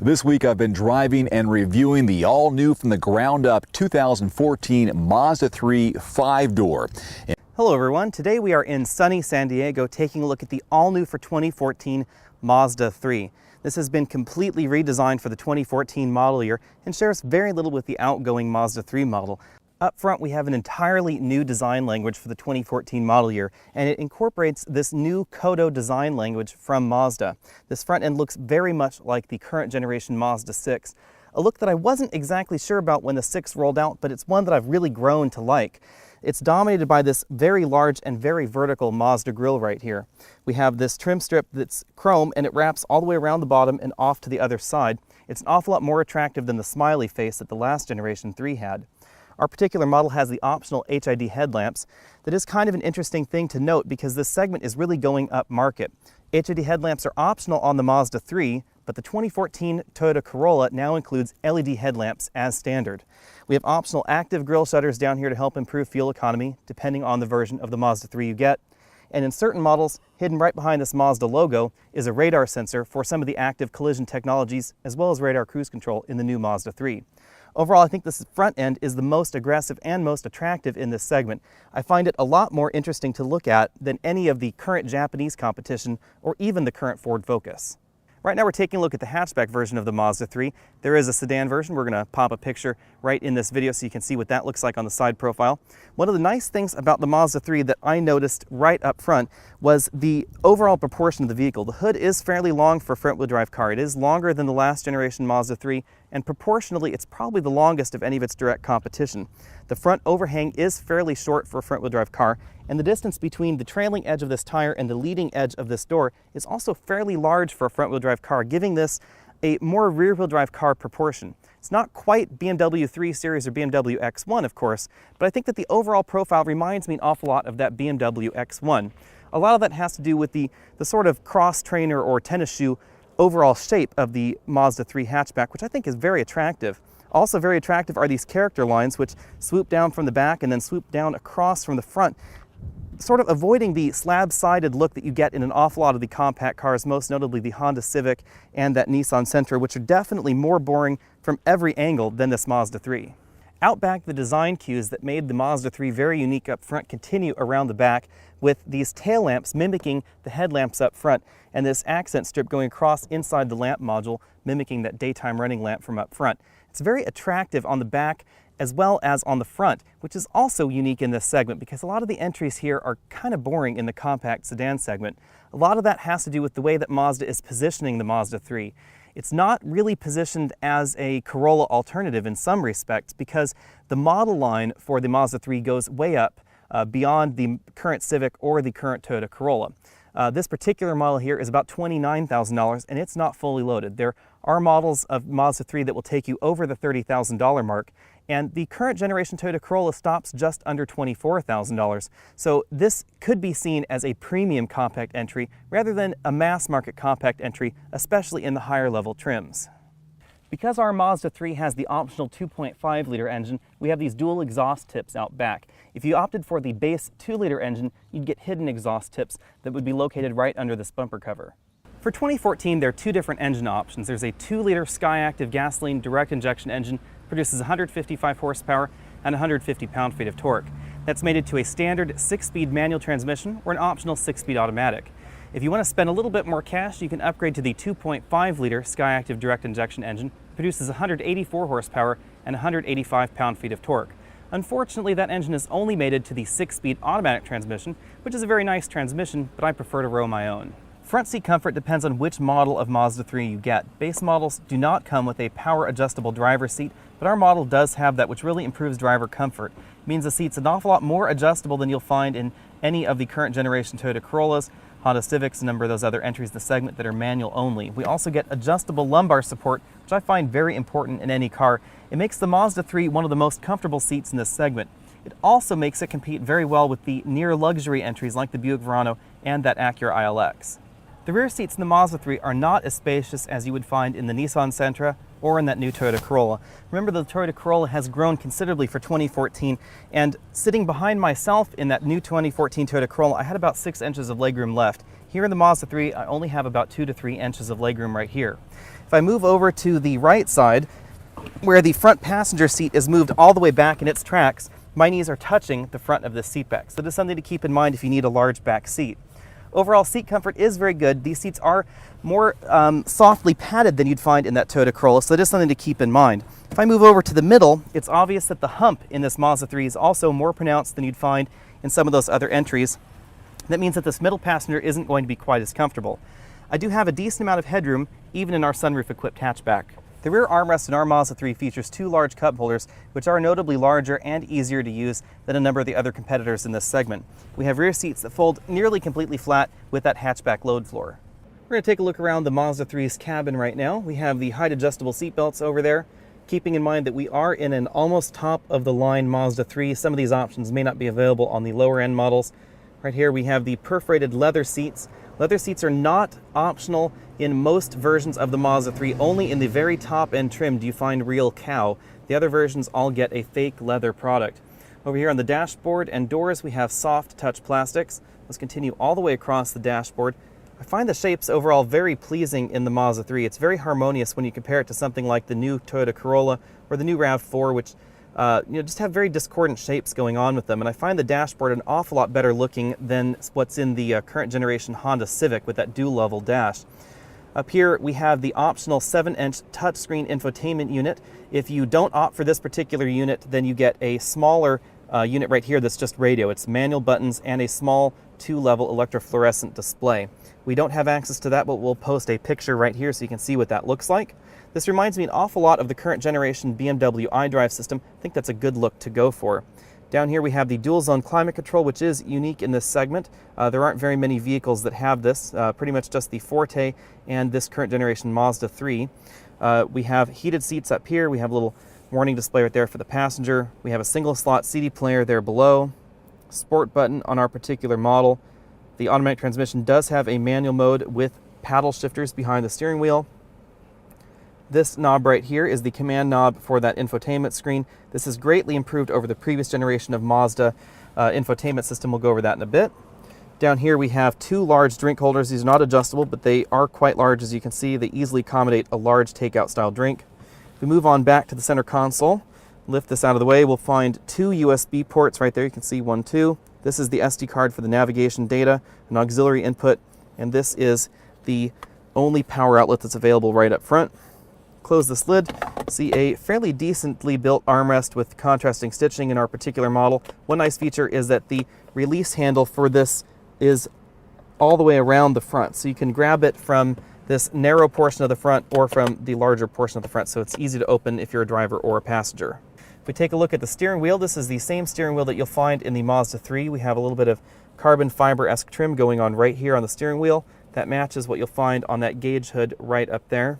This week I've been driving and reviewing the all-new from the ground up 2014 Mazda 3 5-door. Hello everyone, today we are in sunny San Diego taking a look at the all-new for 2014 Mazda 3. This has been completely redesigned for the 2014 model year and shares very little with the outgoing Mazda 3 model. Up front we have an entirely new design language for the 2014 model year, and it incorporates this new Kodo design language from Mazda. This front end looks very much like the current generation Mazda 6, a look that I wasn't exactly sure about when the 6 rolled out, but it's one that I've really grown to like. It's dominated by this very large and very vertical Mazda grille right here. We have this trim strip that's chrome and it wraps all the way around the bottom and off to the other side. It's an awful lot more attractive than the smiley face that the last generation 3 had. Our particular model has the optional HID headlamps. That is kind of an interesting thing to note because this segment is really going up market. HID headlamps are optional on the Mazda 3, but the 2014 Toyota Corolla now includes LED headlamps as standard. We have optional active grille shutters down here to help improve fuel economy, depending on the version of the Mazda 3 you get. And in certain models, hidden right behind this Mazda logo, is a radar sensor for some of the active collision technologies, as well as radar cruise control in the new Mazda 3. Overall, I think this front end is the most aggressive and most attractive in this segment. I find it a lot more interesting to look at than any of the current Japanese competition or even the current Ford Focus. Right now we're taking a look at the hatchback version of the Mazda 3. There is a sedan version. We're going to pop a picture right in this video so you can see what that looks like on the side profile. One of the nice things about the Mazda 3 that I noticed right up front was the overall proportion of the vehicle. The hood is fairly long for a front-wheel drive car. It is longer than the last generation Mazda 3, and proportionally it's probably the longest of any of its direct competition. The front overhang is fairly short for a front-wheel drive car, and the distance between the trailing edge of this tire and the leading edge of this door is also fairly large for a front-wheel drive car, giving this a more rear-wheel drive car proportion. It's not quite BMW 3 Series or BMW X1, of course, but I think that the overall profile reminds me an awful lot of that BMW X1. A lot of that has to do with the sort of cross-trainer or tennis shoe overall shape of the Mazda 3 hatchback, which I think is very attractive. Also very attractive are these character lines, which swoop down from the back and then swoop down across from the front, sort of avoiding the slab-sided look that you get in an awful lot of the compact cars, most notably the Honda Civic and that Nissan Sentra, which are definitely more boring from every angle than this Mazda 3. Out back, the design cues that made the Mazda 3 very unique up front continue around the back, with these tail lamps mimicking the headlamps up front, and this accent strip going across inside the lamp module, mimicking that daytime running lamp from up front. It's very attractive on the back as well as on the front, which is also unique in this segment because a lot of the entries here are kind of boring in the compact sedan segment. A lot of that has to do with the way that Mazda is positioning the Mazda 3. It's not really positioned as a Corolla alternative in some respects because the model line for the Mazda 3 goes way up beyond the current Civic or the current Toyota Corolla. This particular model here is about $29,000 and it's not fully loaded. There are models of Mazda 3 that will take you over the $30,000 mark, and the current generation Toyota Corolla stops just under $24,000. So this could be seen as a premium compact entry rather than a mass market compact entry, especially in the higher level trims. Because our Mazda 3 has the optional 2.5-liter engine, we have these dual exhaust tips out back. If you opted for the base 2-liter engine, you'd get hidden exhaust tips that would be located right under this bumper cover. For 2014, there are two different engine options. There's a 2-liter Skyactiv gasoline direct injection engine, produces 155 horsepower and 150 pound-feet of torque. That's mated to a standard 6-speed manual transmission or an optional 6-speed automatic. If you want to spend a little bit more cash, you can upgrade to the 2.5-liter Skyactiv direct injection engine, produces 184 horsepower and 185 pound-feet of torque. Unfortunately, that engine is only mated to the 6-speed automatic transmission, which is a very nice transmission, but I prefer to row my own. Front seat comfort depends on which model of Mazda 3 you get. Base models do not come with a power adjustable driver's seat, but our model does have that, which really improves driver comfort. It means the seat's an awful lot more adjustable than you'll find in any of the current generation Toyota Corollas, Honda Civics, a number of those other entries in the segment that are manual only. We also get adjustable lumbar support, which I find very important in any car. It makes the Mazda 3 one of the most comfortable seats in this segment. It also makes it compete very well with the near luxury entries like the Buick Verano and that Acura ILX. The rear seats in the Mazda 3 are not as spacious as you would find in the Nissan Sentra or in that new Toyota Corolla. Remember, the Toyota Corolla has grown considerably for 2014, and sitting behind myself in that new 2014 Toyota Corolla, I had about 6 inches of legroom left. Here in the Mazda 3, I only have about 2 to 3 inches of legroom right here. If I move over to the right side, where the front passenger seat is moved all the way back in its tracks, my knees are touching the front of this seat back. So this is something to keep in mind if you need a large back seat. Overall, seat comfort is very good. These seats are more softly padded than you'd find in that Toyota Corolla, so that is something to keep in mind. If I move over to the middle, it's obvious that the hump in this Mazda 3 is also more pronounced than you'd find in some of those other entries. That means that this middle passenger isn't going to be quite as comfortable. I do have a decent amount of headroom, even in our sunroof-equipped hatchback. The rear armrest in our Mazda 3 features 2 large cup holders, which are notably larger and easier to use than a number of the other competitors in this segment. We have rear seats that fold nearly completely flat with that hatchback load floor. We're going to take a look around the Mazda 3's cabin right now. We have the height adjustable seat belts over there, keeping in mind that we are in an almost top-of-the-line Mazda 3. Some of these options may not be available on the lower-end models. Right here we have the perforated leather seats. Leather seats are not optional in most versions of the Mazda 3. Only in the very top-end trim do you find real cow. The other versions all get a fake leather product. Over here on the dashboard and doors, we have soft touch plastics. Let's continue all the way across the dashboard. I find the shapes overall very pleasing in the Mazda 3. It's very harmonious when you compare it to something like the new Toyota Corolla or the new RAV4, which just have very discordant shapes going on with them. And I find the dashboard an awful lot better looking than what's in the current generation Honda Civic with that dual level dash. Up here we have the optional 7-inch touchscreen infotainment unit. If you don't opt for this particular unit, then you get a smaller unit right here that's just radio. It's manual buttons and a small 2-level electrofluorescent display. We don't have access to that, but we'll post a picture right here so you can see what that looks like. This reminds me an awful lot of the current generation BMW iDrive system. I think that's a good look to go for. Down here we have the dual zone climate control, which is unique in this segment. There aren't very many vehicles that have this, pretty much just the Forte and this current generation Mazda 3. We have heated seats up here. We have a little warning display right there for the passenger. We have a single slot CD player there below. Sport button on our particular model. The automatic transmission does have a manual mode with paddle shifters behind the steering wheel. This knob right here is the command knob for that infotainment screen. This is greatly improved over the previous generation of Mazda infotainment system. We'll go over that in a bit. Down here we have 2 large drink holders. These are not adjustable, but they are quite large. As you can see, they easily accommodate a large takeout style drink. If we move on back to the center console, lift this out of the way, we'll find 2 USB ports right there. You can see 1, 2. This is the SD card for the navigation data, an auxiliary input, and this is the only power outlet that's available right up front. Close this lid, see a fairly decently built armrest with contrasting stitching in our particular model. One nice feature is that the release handle for this is all the way around the front, so you can grab it from this narrow portion of the front or from the larger portion of the front, so it's easy to open if you're a driver or a passenger. If we take a look at the steering wheel, this is the same steering wheel that you'll find in the Mazda 3. We have a little bit of carbon fiber-esque trim going on right here on the steering wheel. That matches what you'll find on that gauge hood right up there.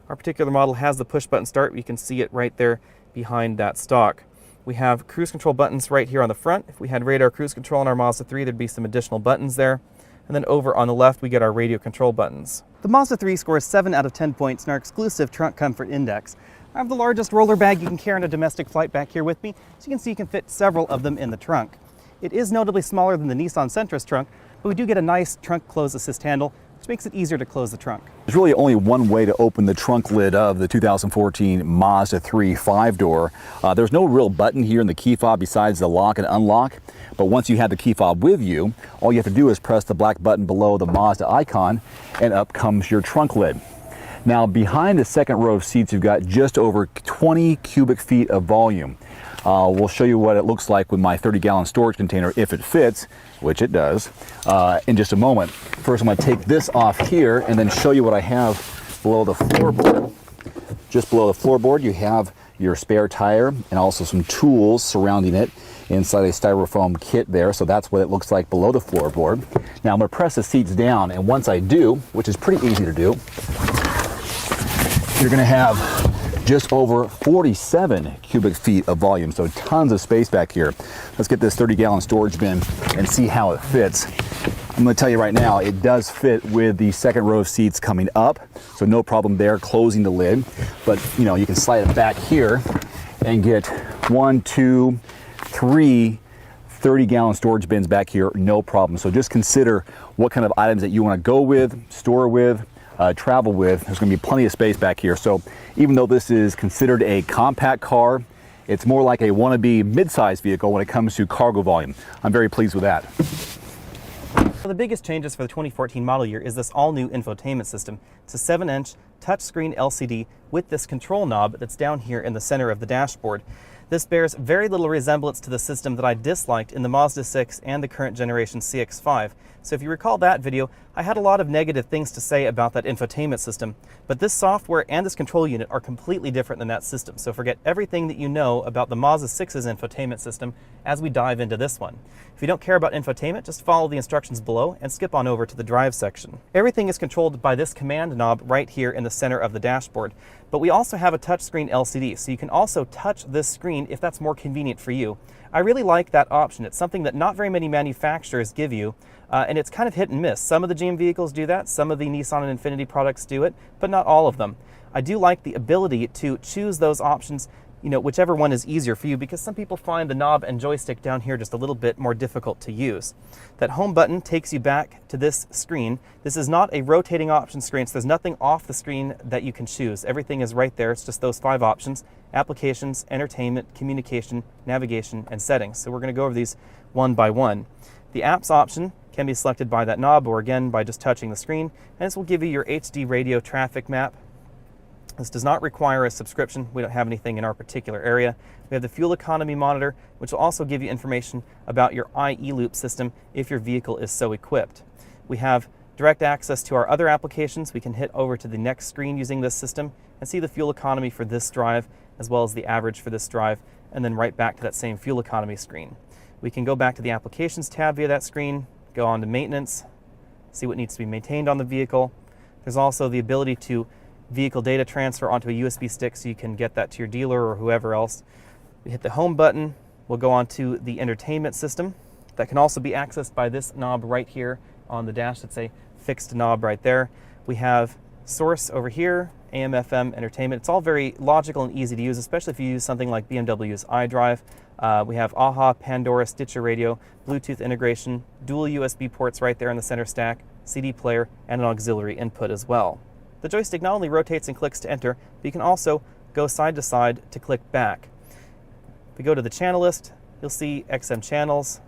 Our particular model has the push-button start. You can see it right there behind that stalk. We have cruise control buttons right here on the front. If we had radar cruise control in our Mazda 3, there'd be some additional buttons there. And then over on the left, we get our radio control buttons. The Mazda 3 scores 7 out of 10 points in our exclusive Trunk Comfort Index. I have the largest roller bag you can carry on a domestic flight back here with me, so you can see you can fit several of them in the trunk. It is notably smaller than the Nissan Sentra's trunk, but we do get a nice trunk close assist handle, which makes it easier to close the trunk. There's really only one way to open the trunk lid of the 2014 Mazda 3 5-door. There's no real button here in the key fob besides the lock and unlock, but once you have the key fob with you, all you have to do is press the black button below the Mazda icon, and up comes your trunk lid. Now, behind the second row of seats, you've got just over 20 cubic feet of volume. We'll show you what it looks like with my 30-gallon storage container if it fits, which it does, in just a moment. First, I'm going to take this off here and then show you what I have below the floorboard. Just below the floorboard, you have your spare tire and also some tools surrounding it inside a styrofoam kit there. So that's what it looks like below the floorboard. Now, I'm going to press the seats down, and once I do, which is pretty easy to do, you're going to have just over 47 cubic feet of volume, so tons of space back here. Let's get this 30-gallon storage bin and see how it fits. I'm going to tell you right now, it does fit with the second row of seats coming up, so no problem there closing the lid. But you know, you can slide it back here and get 1, 2, 3, 30-gallon storage bins back here, no problem. So just consider what kind of items that you want to go with, store with, travel with. There's going to be plenty of space back here. So even though this is considered a compact car, it's more like a wannabe mid-size vehicle when it comes to cargo volume. I'm very pleased with that. The biggest changes for the 2014 model year is this all-new infotainment system. It's a 7-inch touchscreen LCD with this control knob that's down here in the center of the dashboard. This bears very little resemblance to the system that I disliked in the Mazda 6 and the current generation CX-5. So if you recall that video, I had a lot of negative things to say about that infotainment system, but this software and this control unit are completely different than that system. So forget everything that you know about the Mazda 6's infotainment system as we dive into this one. If you don't care about infotainment, just follow the instructions below and skip on over to the drive section. Everything is controlled by this command knob right here in the center of the dashboard, but we also have a touchscreen LCD, so you can also touch this screen if that's more convenient for you. I really like that option. It's something that not very many manufacturers give you, and it's kind of hit and miss. Some of the GM vehicles do that, some of the Nissan and Infiniti products do it, but not all of them. I do like the ability to choose those options, whichever one is easier for you, because some people find the knob and joystick down here just a little bit more difficult to use. That home button takes you back to this screen. This is not a rotating option screen, so there's nothing off the screen that you can choose. Everything is right there. It's just those 5 options: applications, entertainment, communication, navigation, and settings. So we're going to go over these one by one. The apps option can be selected by that knob or again by just touching the screen, and this will give you your HD radio traffic map. This does not require a subscription. We don't have anything in our particular area. We have the fuel economy monitor, which will also give you information about your IE-loop system if your vehicle is so equipped. We have direct access to our other applications. We can hit over to the next screen using this system and see the fuel economy for this drive, as well as the average for this drive, and then right back to that same fuel economy screen. We can go back to the applications tab via that screen, go on to maintenance, see what needs to be maintained on the vehicle. There's also the ability to vehicle data transfer onto a USB stick so you can get that to your dealer or whoever else. We hit the home button, we'll go on to the entertainment system. That can also be accessed by this knob right here on the dash. That's a fixed knob right there. We have source over here, AM, FM, entertainment. It's all very logical and easy to use, especially if you use something like BMW's iDrive. We have AHA, Pandora, Stitcher radio, Bluetooth integration, dual USB ports right there in the center stack, CD player, and an auxiliary input as well. The joystick not only rotates and clicks to enter, but you can also go side to side to click back. If we go to the channel list, you'll see XM channels,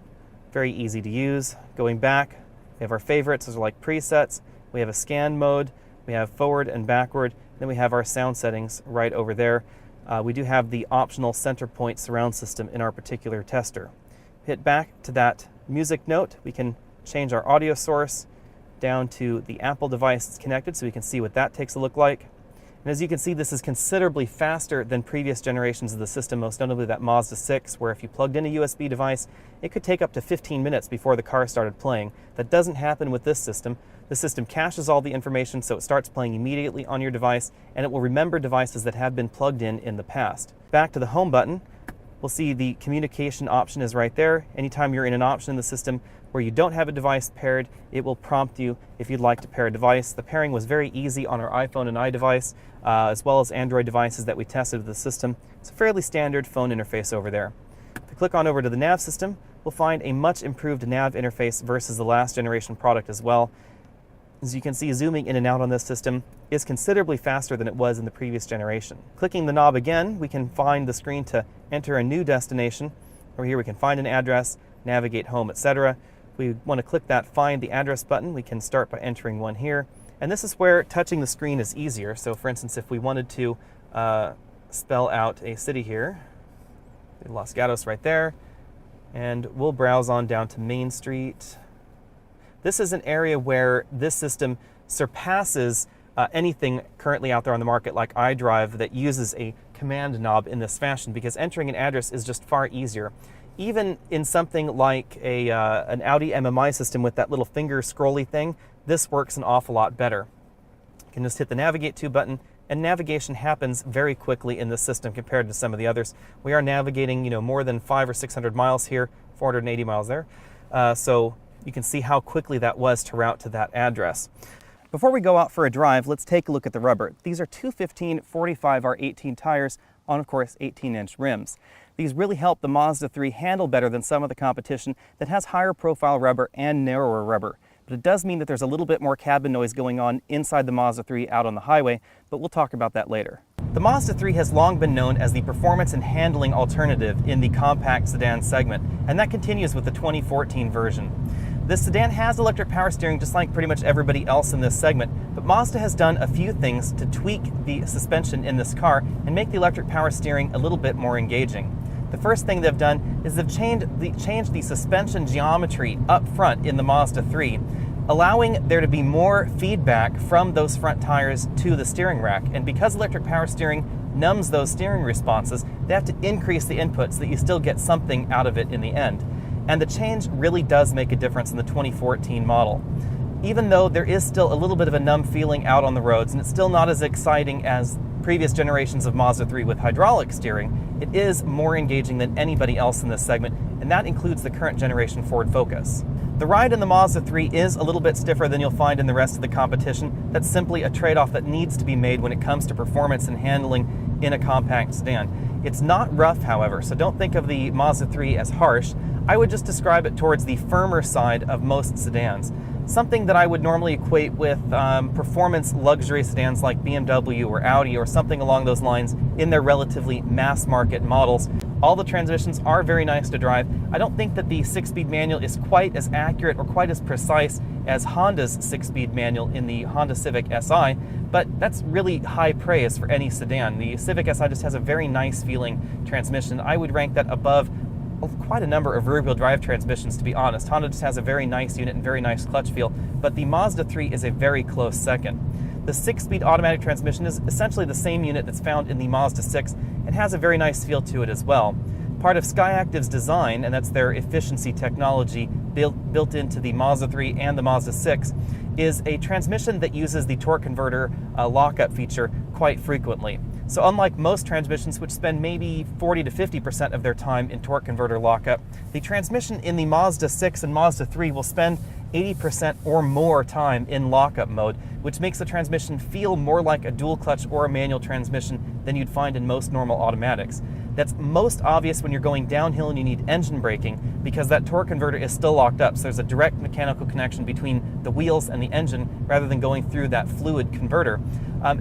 very easy to use. Going back, we have our favorites, those are like presets. We have a scan mode, we have forward and backward, then we have our sound settings right over there. We do have the optional center point surround system in our particular tester. Hit back to that music note, we can change our audio source down to the Apple device that's connected so we can see what that takes a look like. And as you can see, this is considerably faster than previous generations of the system, most notably that Mazda 6, where if you plugged in a USB device, it could take up to 15 minutes before the car started playing. That doesn't happen with this system. The system caches all the information so it starts playing immediately on your device, and it will remember devices that have been plugged in the past. Back to the home button, we'll see the communication option is right there. Anytime you're in an option in the system where you don't have a device paired, it will prompt you if you'd like to pair a device. The pairing was very easy on our iPhone and iDevice, as well as Android devices that we tested with the system. It's a fairly standard phone interface over there. If we click on over to the nav system, we'll find a much improved nav interface versus the last generation product as well. As you can see, zooming in and out on this system is considerably faster than it was in the previous generation. Clicking the knob again, we can find the screen to enter a new destination. Over here we can find an address, navigate home, etc. We want to click that Find the Address button. We can start by entering one here. And this is where touching the screen is easier. So for instance, if we wanted to spell out a city here, Los Gatos right there, and we'll browse on down to Main Street. This is an area where this system surpasses anything currently out there on the market like iDrive that uses a command knob in this fashion, because entering an address is just far easier. Even in something like an Audi MMI system with that little finger scrolly thing, this works an awful lot better. You can just hit the Navigate to button, and navigation happens very quickly in this system compared to some of the others. We are navigating, more than 500 or 600 miles here, 480 miles there. So you can see how quickly that was to route to that address. Before we go out for a drive, let's take a look at the rubber. These are 215 45 R18 tires on, of course, 18-inch rims. These really help the Mazda 3 handle better than some of the competition that has higher profile rubber and narrower rubber. But it does mean that there's a little bit more cabin noise going on inside the Mazda 3 out on the highway, but we'll talk about that later. The Mazda 3 has long been known as the performance and handling alternative in the compact sedan segment, and that continues with the 2014 version. This sedan has electric power steering just like pretty much everybody else in this segment, but Mazda has done a few things to tweak the suspension in this car and make the electric power steering a little bit more engaging. The first thing they've done is they've changed the suspension geometry up front in the Mazda 3, allowing there to be more feedback from those front tires to the steering rack. And because electric power steering numbs those steering responses, they have to increase the input so that you still get something out of it in the end. And the change really does make a difference in the 2014 model. Even though there is still a little bit of a numb feeling out on the roads, and it's still not as exciting as previous generations of Mazda 3 with hydraulic steering, it is more engaging than anybody else in this segment, and that includes the current generation Ford Focus. The ride in the Mazda 3 is a little bit stiffer than you'll find in the rest of the competition. That's simply a trade-off that needs to be made when it comes to performance and handling in a compact sedan. It's not rough, however, so don't think of the Mazda 3 as harsh. I would just describe it towards the firmer side of most sedans. Something that I would normally equate with performance luxury sedans like BMW or Audi or something along those lines in their relatively mass market models. All the transmissions are very nice to drive. I don't think that the 6-speed manual is quite as accurate or quite as precise as Honda's 6-speed manual in the Honda Civic Si, but that's really high praise for any sedan. The Civic Si just has a very nice feeling transmission. I would rank that above quite a number of rear-wheel drive transmissions, to be honest. Honda just has a very nice unit and very nice clutch feel, but the Mazda 3 is a very close second. The 6-speed automatic transmission is essentially the same unit that's found in the Mazda 6 and has a very nice feel to it as well. Part of Skyactiv's design, and that's their efficiency technology built into the Mazda 3 and the Mazda 6, is a transmission that uses the torque converter lockup feature quite frequently. So unlike most transmissions, which spend maybe 40 to 50% of their time in torque converter lockup, the transmission in the Mazda 6 and Mazda 3 will spend 80% or more time in lockup mode, which makes the transmission feel more like a dual clutch or a manual transmission than you'd find in most normal automatics. That's most obvious when you're going downhill and you need engine braking, because that torque converter is still locked up, so there's a direct mechanical connection between the wheels and the engine rather than going through that fluid converter.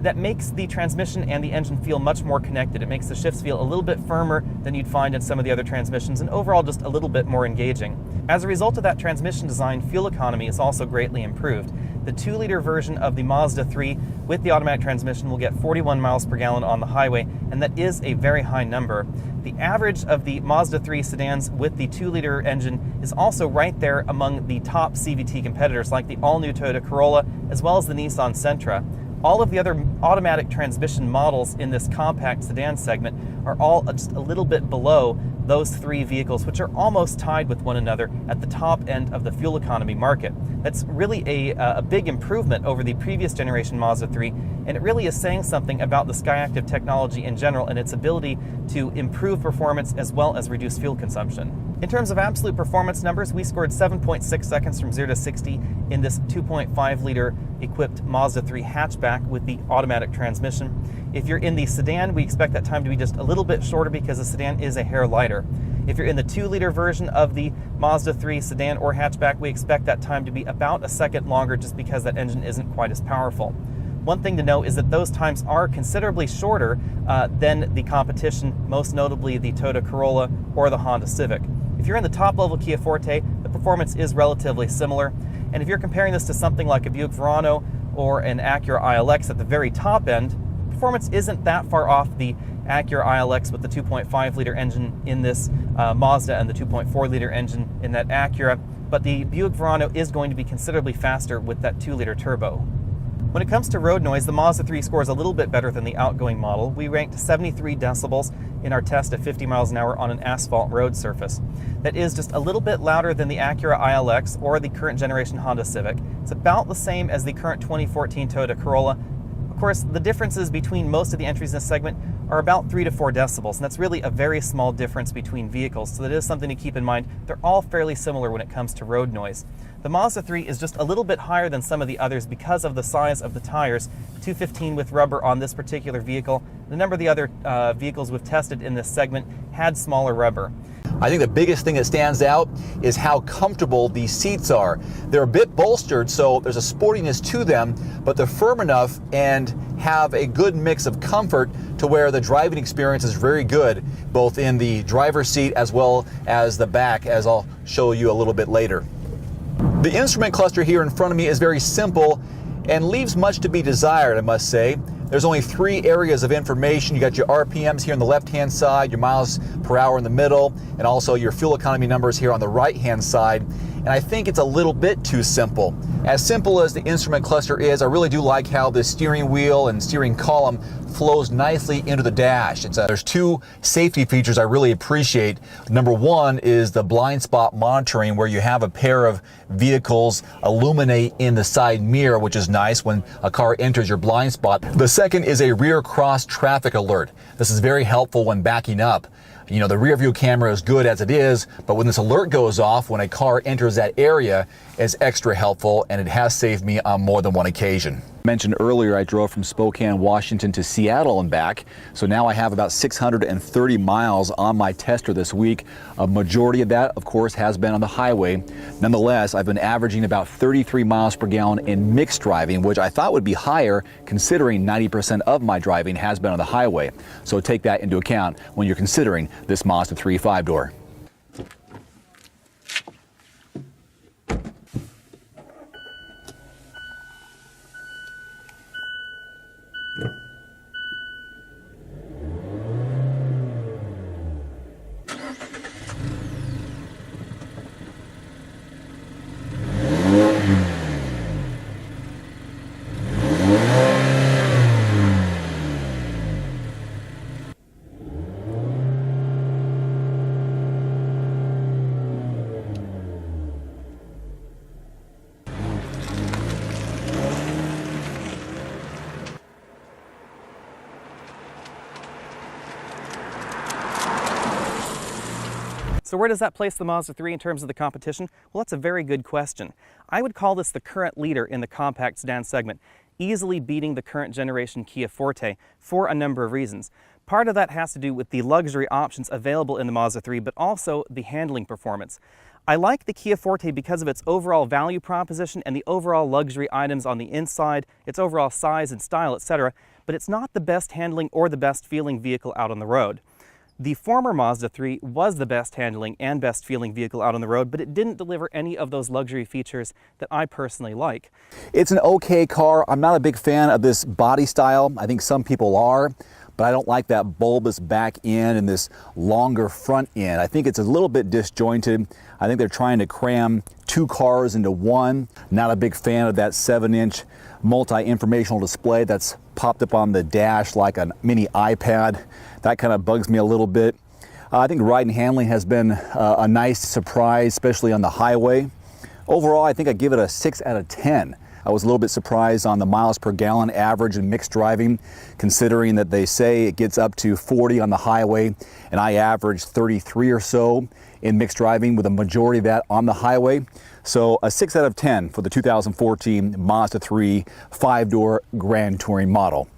That makes the transmission and the engine feel much more connected. It makes the shifts feel a little bit firmer than you'd find in some of the other transmissions, and overall just a little bit more engaging. As a result of that transmission design, fuel economy is also greatly improved. The 2-liter version of the Mazda 3 with the automatic transmission will get 41 miles per gallon on the highway, and that is a very high number. The average of the Mazda 3 sedans with the 2-liter engine is also right there among the top CVT competitors like the all-new Toyota Corolla as well as the Nissan Sentra. All of the other automatic transmission models in this compact sedan segment are all just a little bit below those 3 vehicles, which are almost tied with one another at the top end of the fuel economy market. That's really a big improvement over the previous generation Mazda 3, and it really is saying something about the Skyactiv technology in general and its ability to improve performance as well as reduce fuel consumption. In terms of absolute performance numbers, we scored 7.6 seconds from 0 to 60 in this 2.5-liter equipped Mazda 3 hatchback with the automatic transmission. If you're in the sedan, we expect that time to be just a little bit shorter because the sedan is a hair lighter. If you're in the 2-liter version of the Mazda 3 sedan or hatchback, we expect that time to be about a second longer just because that engine isn't quite as powerful. One thing to note is that those times are considerably shorter than the competition, most notably the Toyota Corolla or the Honda Civic. If you're in the top-level Kia Forte, the performance is relatively similar. And if you're comparing this to something like a Buick Verano or an Acura ILX at the very top end, performance isn't that far off the Acura ILX with the 2.5-liter engine in this Mazda and the 2.4-liter engine in that Acura, but the Buick Verano is going to be considerably faster with that 2-liter turbo. When it comes to road noise, the Mazda 3 scores a little bit better than the outgoing model. We ranked 73 decibels in our test at 50 miles an hour on an asphalt road surface. That is just a little bit louder than the Acura ILX or the current generation Honda Civic. It's about the same as the current 2014 Toyota Corolla. Of course, the differences between most of the entries in this segment are about 3 to 4 decibels, and that's really a very small difference between vehicles, so that is something to keep in mind. They're all fairly similar when it comes to road noise. The Mazda 3 is just a little bit higher than some of the others because of the size of the tires, 215 with rubber on this particular vehicle. The number of the other vehicles we've tested in this segment had smaller rubber. I think the biggest thing that stands out is how comfortable these seats are. They're a bit bolstered, so there's a sportiness to them, but they're firm enough and have a good mix of comfort to where the driving experience is very good, both in the driver's seat as well as the back, as I'll show you a little bit later. The instrument cluster here in front of me is very simple and leaves much to be desired, I must say. There's only 3 areas of information. You got your RPMs here on the left-hand side, your miles per hour in the middle, and also your fuel economy numbers here on the right-hand side. And I think it's a little bit too simple. As simple as the instrument cluster is, I really do like how the steering wheel and steering column flows nicely into the dash. There's 2 safety features I really appreciate. Number 1 is the blind spot monitoring, where you have a pair of vehicles illuminate in the side mirror, which is nice when a car enters your blind spot. The second is a rear cross traffic alert. This is very helpful when backing up. You know, the rear view camera is good as it is, but when this alert goes off when a car enters that area, it's extra helpful, and it has saved me on more than one occasion. Mentioned earlier, I drove from Spokane, Washington to Seattle and back, so now I have about 630 miles on my tester this week. A majority of that, of course, has been on the highway. Nonetheless, I've been averaging about 33 miles per gallon in mixed driving, which I thought would be higher considering 90% of my driving has been on the highway. So take that into account when you're considering this Mazda 3 5-door. So where does that place the Mazda 3 in terms of the competition? Well, that's a very good question. I would call this the current leader in the compact sedan segment, easily beating the current generation Kia Forte for a number of reasons. Part of that has to do with the luxury options available in the Mazda 3, but also the handling performance. I like the Kia Forte because of its overall value proposition and the overall luxury items on the inside, its overall size and style, etc., but it's not the best handling or the best feeling vehicle out on the road. The former Mazda 3 was the best handling and best feeling vehicle out on the road, but it didn't deliver any of those luxury features that I personally like. It's an okay car. I'm not a big fan of this body style. I think some people are, but I don't like that bulbous back end and this longer front end. I think it's a little bit disjointed. I think they're trying to cram 2 cars into one. Not a big fan of that 7-inch multi-informational display that's popped up on the dash like a mini iPad. That kind of bugs me a little bit. I think ride and handling has been a nice surprise, especially on the highway. Overall, I think I give it a 6 out of 10. I was a little bit surprised on the miles per gallon average in mixed driving, considering that they say it gets up to 40 on the highway, and I averaged 33 or so in mixed driving, with a majority of that on the highway. So a 6 out of 10 for the 2014 Mazda 3 5-door Grand Touring model.